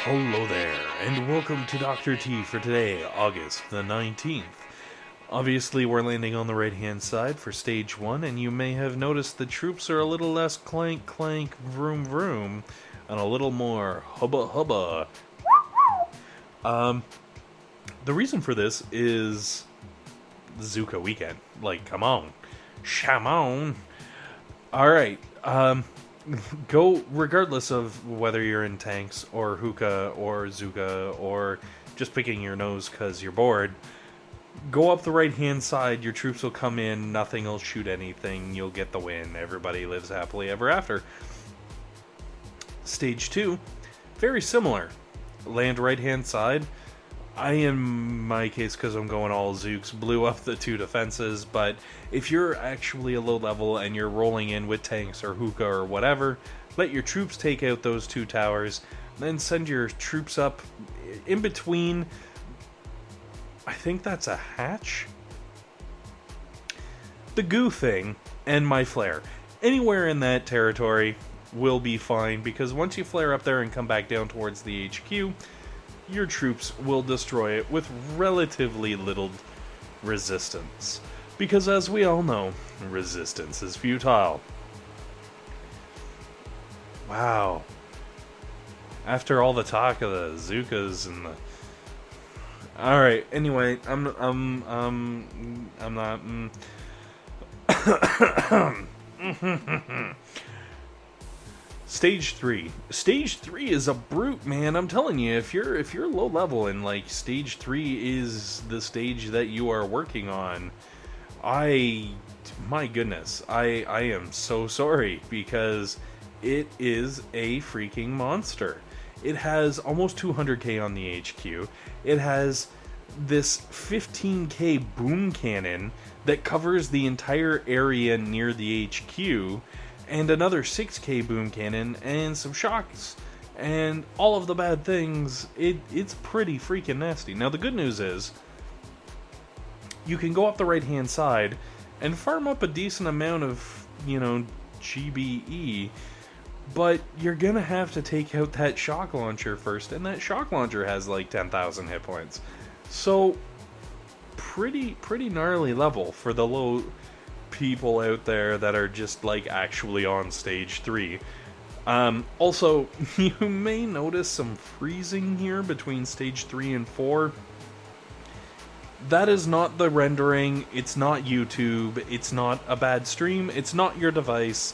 Hello there, and welcome to Dr. T for today, August the 19th. Obviously, we're landing on the right-hand side for Stage 1, and you may have noticed the troops are a little less clank, clank, vroom, vroom, and a little more hubba, hubba. The reason for this is Zooka weekend. Like, come on. Shamon. Alright, go, regardless of whether you're in tanks, or hookah, or Zooka, or just picking your nose because you're bored, go up the right-hand side, your troops will come in, nothing will shoot anything, you'll get the win, everybody lives happily ever after. Stage 2, very similar. Land right-hand side. In my case, because I'm going all Zooks, blew up the two defenses, but if you're actually a low level and you're rolling in with tanks or hookah or whatever, let your troops take out those two towers, then send your troops up in between, I think that's a hatch? The goo thing, and my flare. Anywhere in that territory will be fine, because once you flare up there and come back down towards the HQ, your troops will destroy it with relatively little resistance. Because as we all know, resistance is futile. Wow. After all the talk of the Zookas and the... Alright, anyway, I'm not... Stage 3. Stage 3 is a brute, man. I'm telling you, if you're low level and like Stage 3 is the stage that you are working on, my goodness, I am so sorry, because it is a freaking monster. It has almost 200k on the HQ. It has this 15k boom cannon that covers the entire area near the HQ, and another 6k boom cannon, and some shocks, and all of the bad things. It's pretty freaking nasty. Now the good news is, you can go up the right hand side and farm up a decent amount of, GBE, but you're gonna have to take out that shock launcher first, and that shock launcher has like 10,000 hit points. So, pretty gnarly level for the low people out there that are just like actually on Stage 3. Also, you may notice some freezing here between Stage 3 and 4. That is not the rendering, it's not YouTube, it's not a bad stream, it's not your device.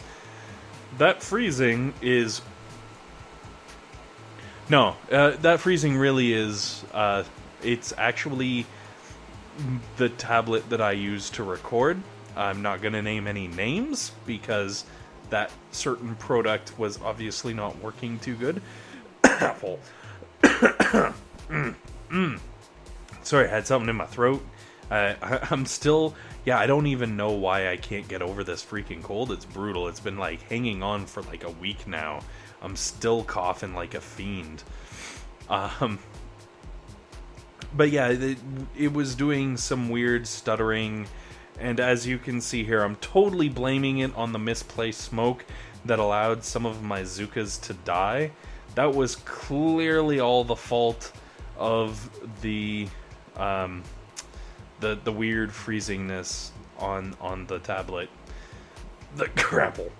That freezing is... No, that freezing really is, it's actually the tablet that I use to record. I'm not going to name any names, because that certain product was obviously not working too good. Apple. Sorry, I had something in my throat. I'm still... Yeah, I don't even know why I can't get over this freaking cold. It's brutal. It's been, like, hanging on for, like, a week now. I'm still coughing like a fiend. But yeah, it was doing some weird stuttering, and as you can see here, I'm totally blaming it on the misplaced smoke that allowed some of my Zookas to die. That was clearly all the fault of the weird freezingness on the tablet. The grapple.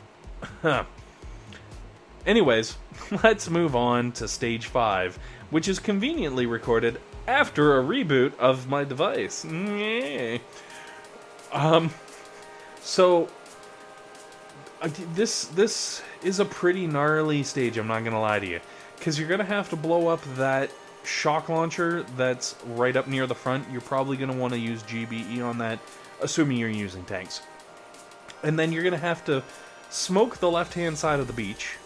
Anyways, let's move on to Stage 5, which is conveniently recorded after a reboot of my device. Yeah. So this is a pretty gnarly stage, I'm not gonna lie to you, because you're gonna have to blow up that shock launcher that's right up near the front. You're probably gonna want to use GBE on that, assuming you're using tanks. And then you're gonna have to smoke the left-hand side of the beach,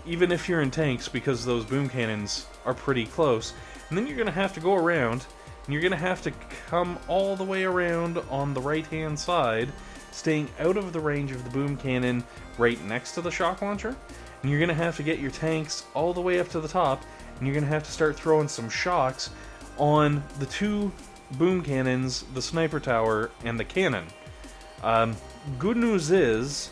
even if you're in tanks, because those boom cannons are pretty close. And then you're gonna have to go around, and you're going to have to come all the way around on the right-hand side, staying out of the range of the boom cannon right next to the shock launcher. And you're going to have to get your tanks all the way up to the top, and you're going to have to start throwing some shocks on the two boom cannons, the sniper tower, and the cannon. Good news is,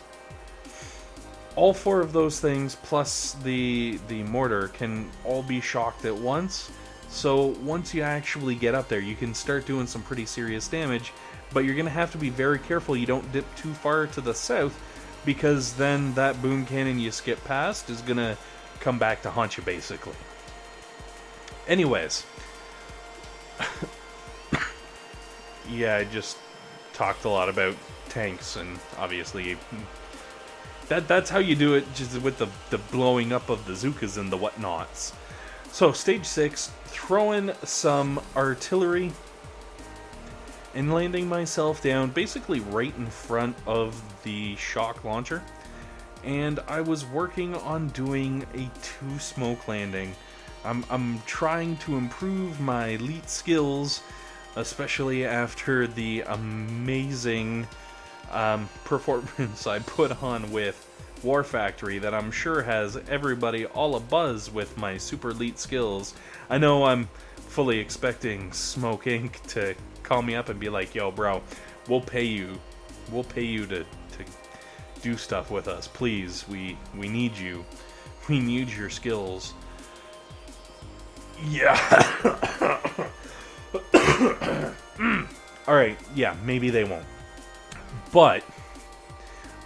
all four of those things plus the mortar can all be shocked at once. So once you actually get up there, you can start doing some pretty serious damage, but you're going to have to be very careful you don't dip too far to the south, because then that boom cannon you skip past is going to come back to haunt you, basically. Anyways. Yeah, I just talked a lot about tanks, and obviously that's how you do it, just with the blowing up of the Zookas and the whatnots. So, stage 6, throwing some artillery and landing myself down basically right in front of the shock launcher. And I was working on doing a 2 smoke landing. I'm trying to improve my elite skills, especially after the amazing performance I put on with War Factory that I'm sure has everybody all abuzz with my super elite skills. I know I'm fully expecting Smoke Inc. to call me up and be like, yo bro, we'll pay you to do stuff with us, please, we need you, we need your skills. Yeah. Alright, yeah, maybe they won't. But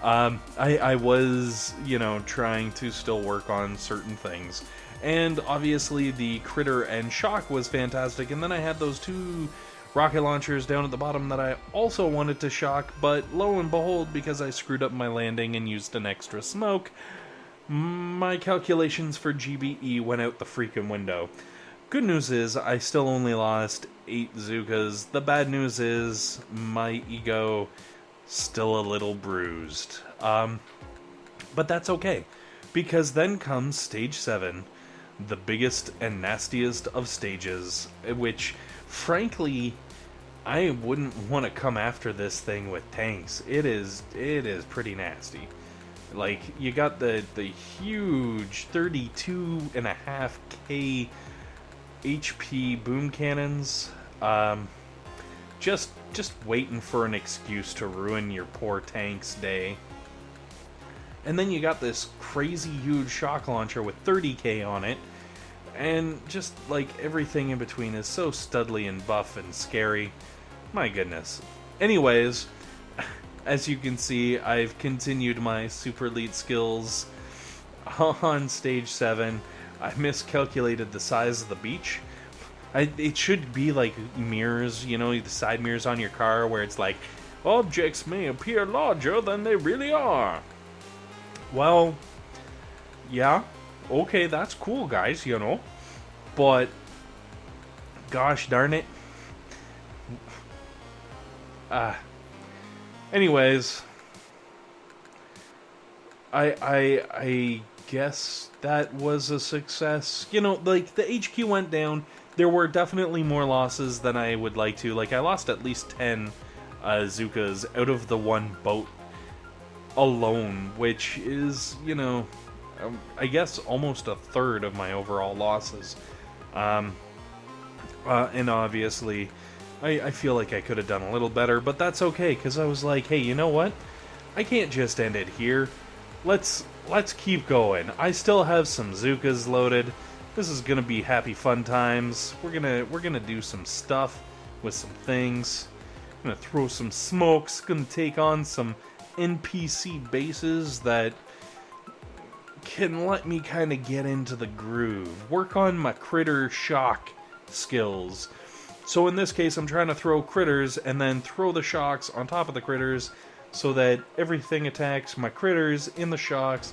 I was, trying to still work on certain things. And obviously the critter and shock was fantastic. And then I had those 2 rocket launchers down at the bottom that I also wanted to shock. But lo and behold, because I screwed up my landing and used an extra smoke, my calculations for GBE went out the freaking window. Good news is, I still only lost 8 Zookas. The bad news is, my ego still a little bruised. But that's okay, because then comes stage 7, the biggest and nastiest of stages, which, frankly, I wouldn't want to come after this thing with tanks. It is pretty nasty. Like, you got the huge 32.5k HP boom cannons, just waiting for an excuse to ruin your poor tank's day. And then you got this crazy huge shock launcher with 30k on it, and just like everything in between is so studly and buff and scary. My goodness. Anyways, as you can see, I've continued my super elite skills on stage 7. I miscalculated the size of the beach. It should be like mirrors, the side mirrors on your car, where it's like, objects may appear larger than they really are. Well, yeah, okay, that's cool, guys, but gosh darn it. Anyways, I guess that was a success. Like, the HQ went down. There were definitely more losses than I would like to. Like, I lost at least 10 Zookas out of the one boat alone, which is, I guess almost a third of my overall losses. And obviously, I feel like I could have done a little better, but that's okay, because I was like, hey, you know what? I can't just end it here. Let's keep going. I still have some Zookas loaded. This is gonna be happy fun times. We're gonna do some stuff with some things. I'm gonna throw some smokes. Gonna take on some NPC bases that can let me kind of get into the groove. Work on my critter shock skills. So in this case, I'm trying to throw critters and then throw the shocks on top of the critters, so that everything attacks my critters in the shocks,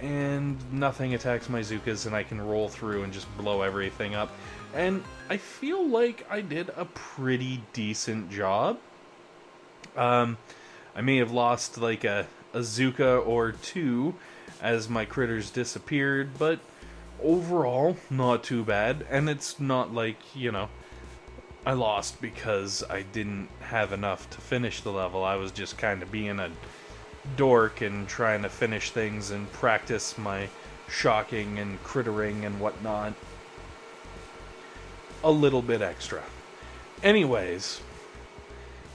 and nothing attacks my Zookas, and I can roll through and just blow everything up. And I feel like I did a pretty decent job. I may have lost like a Zooka or 2 as my critters disappeared, but overall, not too bad. And it's not like, I lost because I didn't have enough to finish the level. I was just kind of being a dork and trying to finish things and practice my shocking and crittering and whatnot a little bit extra. Anyways,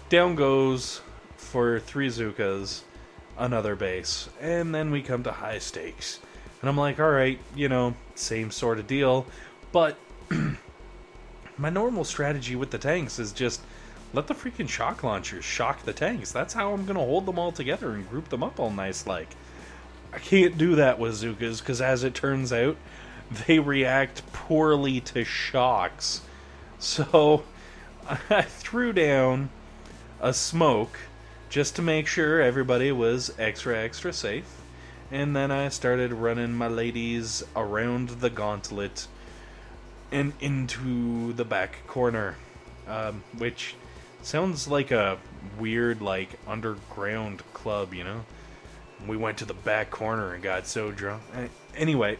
down goes for 3 Zookas. another base. And then we come to high stakes. And I'm like, alright, you know, same sort of deal. But my normal strategy with the tanks is just let the freaking shock launchers shock the tanks. That's how I'm going to hold them all together and group them up all nice like. I can't do that with Zookas, because as it turns out, they react poorly to shocks. So I threw down a smoke just to make sure everybody was extra safe. And then I started running my ladies around the gauntlet and into the back corner, which sounds like a weird, like, underground club, you know? We went to the back corner and got so drunk. Anyway,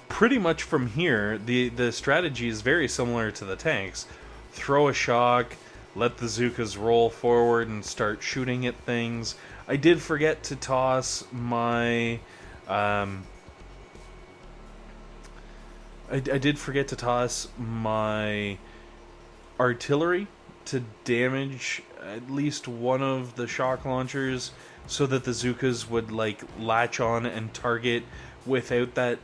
pretty much from here, the strategy is very similar to the tanks. Throw a shock, let the Zookas roll forward and start shooting at things. I did forget to toss my... I did forget to toss my artillery to damage at least one of the shock launchers so that the Zookas would, like, latch on and target without that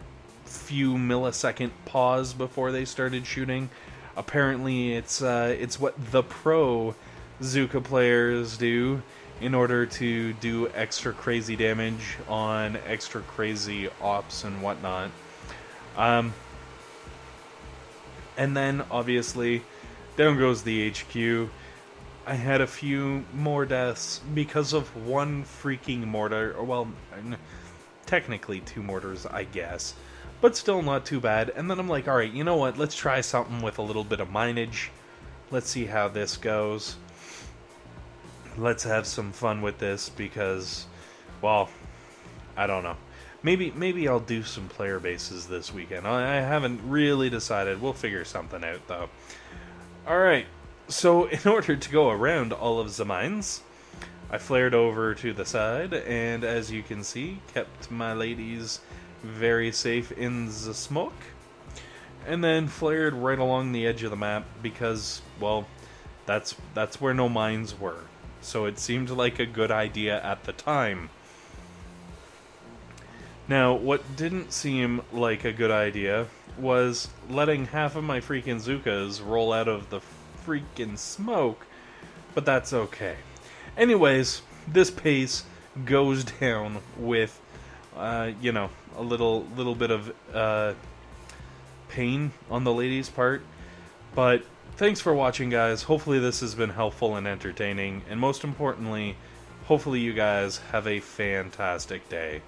few millisecond pause before they started shooting. Apparently it's what the pro Zooka players do in order to do extra crazy damage on extra crazy ops and whatnot. And then, obviously, down goes the HQ. I had a few more deaths because of one freaking mortar. Well, technically 2 mortars, I guess. But still not too bad. And then I'm like, alright, you know what? Let's try something with a little bit of mineage. Let's see how this goes. Let's have some fun with this because, well, I don't know. Maybe I'll do some player bases this weekend. I haven't really decided. We'll figure something out, though. Alright, so in order to go around all of the mines, I flared over to the side, and as you can see, kept my ladies very safe in the smoke, and then flared right along the edge of the map because, well, that's where no mines were. So it seemed like a good idea at the time. Now, what didn't seem like a good idea was letting half of my freaking Zookas roll out of the freaking smoke, but that's okay. Anyways, this pace goes down with, you know, a little bit of pain on the lady's part, but thanks for watching, guys. Hopefully this has been helpful and entertaining, and most importantly, hopefully you guys have a fantastic day.